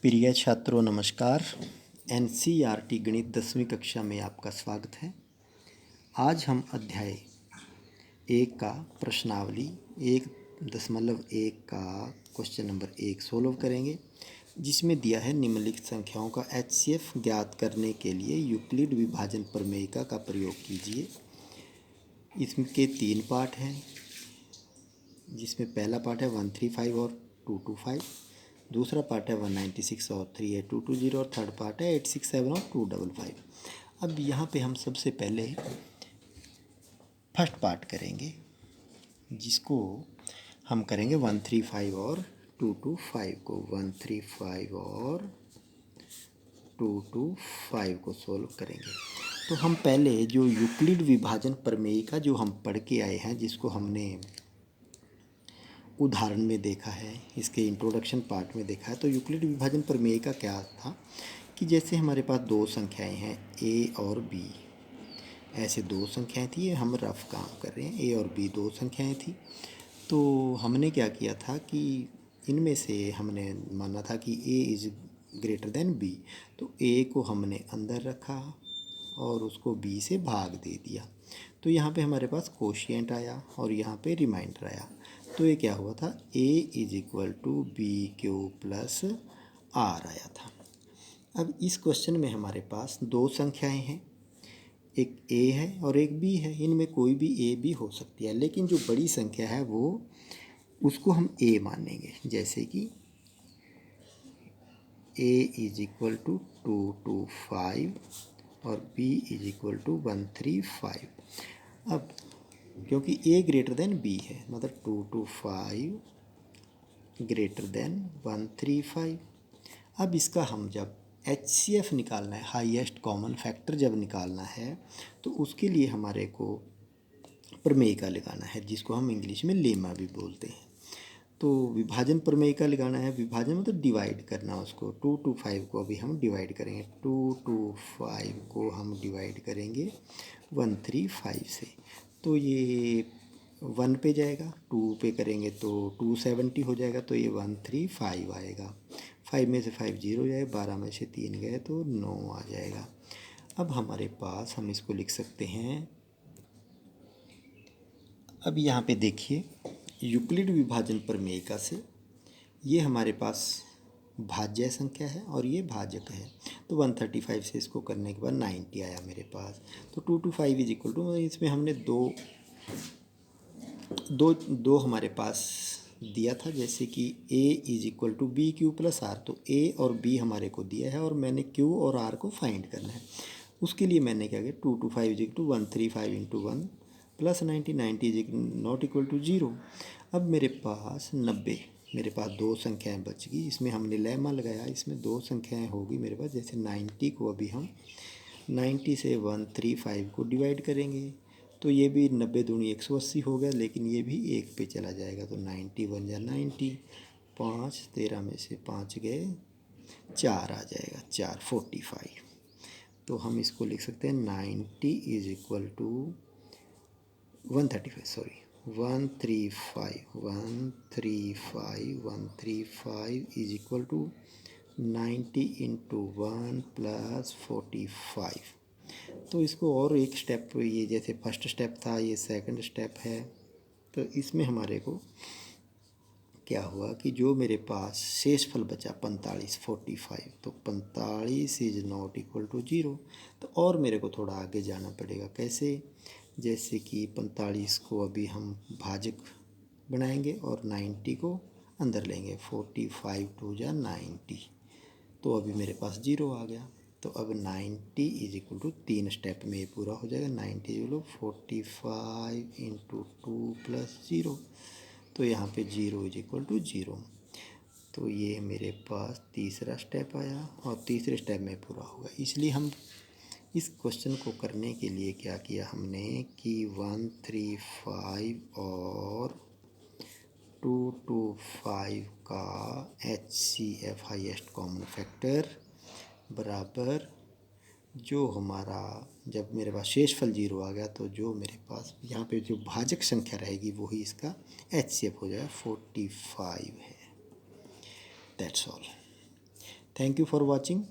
प्रिय छात्रों नमस्कार। एनसीईआरटी गणित 10वीं कक्षा में आपका स्वागत है। आज हम अध्याय 1 का प्रश्नावली 1.1 का क्वेश्चन नंबर 1 सोल्व करेंगे, जिसमें दिया है निम्नलिखित संख्याओं का एचसीएफ ज्ञात करने के लिए यूक्लिड विभाजन प्रमेयिका का प्रयोग कीजिए। इसके 3 पार्ट हैं, जिसमें पहला पार्ट है 135 और 225, दूसरा पार्ट है 196 और 38220 और थर्ड पार्ट है 867 और 255। अब यहाँ पे हम सबसे पहले फर्स्ट पार्ट करेंगे, जिसको हम करेंगे 135 और 225 को 135 और 225 को सोल्व करेंगे। तो हम पहले जो यूक्लिड विभाजन प्रमेयिका जो हम पढ़ के आए हैं, जिसको हमने उदाहरण में देखा है, इसके इंट्रोडक्शन पार्ट में देखा है, तो यूक्लिड विभाजन प्रमेयिका क्या था कि जैसे हमारे पास दो संख्याएं हैं ए और बी, ऐसे दो संख्याएं थी, हम रफ काम कर रहे हैं, ए और बी दो संख्याएं थी। तो हमने क्या किया था कि इनमें से हमने माना था कि A is greater than B, तो ए को हमने अंदर रखा और उसको बी से भाग दे दिया। तो यहाँ पे हमारे पास कोशिएंट आया और यहाँ पे रिमाइंडर आया। तो ये क्या हुआ था, a is equal to B Q plus R आया था। अब इस क्वेश्चन में हमारे पास दो संख्याएं हैं, एक a है और एक b है। इनमें कोई भी a b हो सकती है, लेकिन जो बड़ी संख्या है वो उसको हम a मानेंगे। जैसे कि a इज इक्वल टू 225 और b इज इक्वल टू 135। अब क्योंकि a ग्रेटर देन b है, मतलब 225 ग्रेटर देन 135। अब इसका हम जब HCF निकालना है, हाईएस्ट कॉमन फैक्टर जब निकालना है, तो उसके लिए हमारे को प्रमेयिका लगाना है, जिसको हम इंग्लिश में लेमा भी बोलते हैं। तो विभाजन प्रमेयिका लगाना है, विभाजन मतलब डिवाइड करना उसको। 225 को अभी हम डिवाइड करेंगे, 225 को हम डिवाइड करेंगे 135 से। तो ये 1 पे जाएगा, 2 पे करेंगे तो 270 हो जाएगा, तो ये 135 आएगा। 5 में से 5 जीरो जाए, 12 में से 3 गए तो 9 आ जाएगा। अब हमारे पास हम इसको लिख सकते हैं। अब यहाँ पे देखिए, यूक्लिड विभाजन प्रमेयिका से ये हमारे पास भाज्य संख्या है और ये भाजक है। तो 135 से इसको करने के बाद 90 आया मेरे पास। तो 225 इज इक्वल टू, इसमें हमने दो हमारे पास दिया था, जैसे कि a is equal to B Q plus R. तो a और b हमारे को दिया है और मैंने q और r को फाइंड करना है। उसके लिए मैंने क्या किया, 225 is equal to 135 into 1 plus 90 is not equal to 0। अब मेरे पास 90, मेरे पास दो संख्याएं बच गई। इसमें हमने लेमा लगाया, इसमें दो संख्याएं होगी मेरे पास। जैसे 90 को अभी हम 90 से 135 को डिवाइड करेंगे, तो ये भी 90 दूनी 180 हो गया, लेकिन ये भी 1 पे चला जाएगा। तो 90 बन जाए 90, 5 13 में से 5 गए 4 आ जाएगा, 4 45। तो हम इसको लिख सकते हैं 90 is equal to 135, sorry 135 is equal to 90 into 1 plus 45। तो इसको और एक स्टेप, ये जैसे फर्स्ट स्टेप था, ये सेकंड स्टेप है। तो इसमें हमारे को क्या हुआ कि जो मेरे पास शेषफल बचा 45, तो 45 इज नॉट इक्वल टू 0। तो और मेरे को थोड़ा आगे जाना पड़ेगा। कैसे, जैसे कि 45 को अभी हम भाजक बनाएंगे और 90 को अंदर लेंगे। 45 टू जा 90, तो अभी मेरे पास 0 आ गया। तो अब 90 इज इक्वल टू 3 स्टेप में ये पूरा हो जाएगा। 90 इज इक्वल 45 इंटू 2 प्लस 0, तो यहाँ पे 0 इज इक्वल टू 0। तो ये मेरे पास तीसरा स्टेप आया और तीसरे स्टेप में पूरा होगा। इसलिए हम इस क्वेश्चन को करने के लिए क्या किया हमने कि 135 और 225 का HCF हाईएस्ट कॉमन फैक्टर बराबर, जो हमारा जब मेरे पास शेषफल 0 आ गया, तो जो मेरे पास यहाँ पे जो भाजक संख्या रहेगी वही इसका HCF हो जाएगा, 45 है। That's all. Thank you for watching.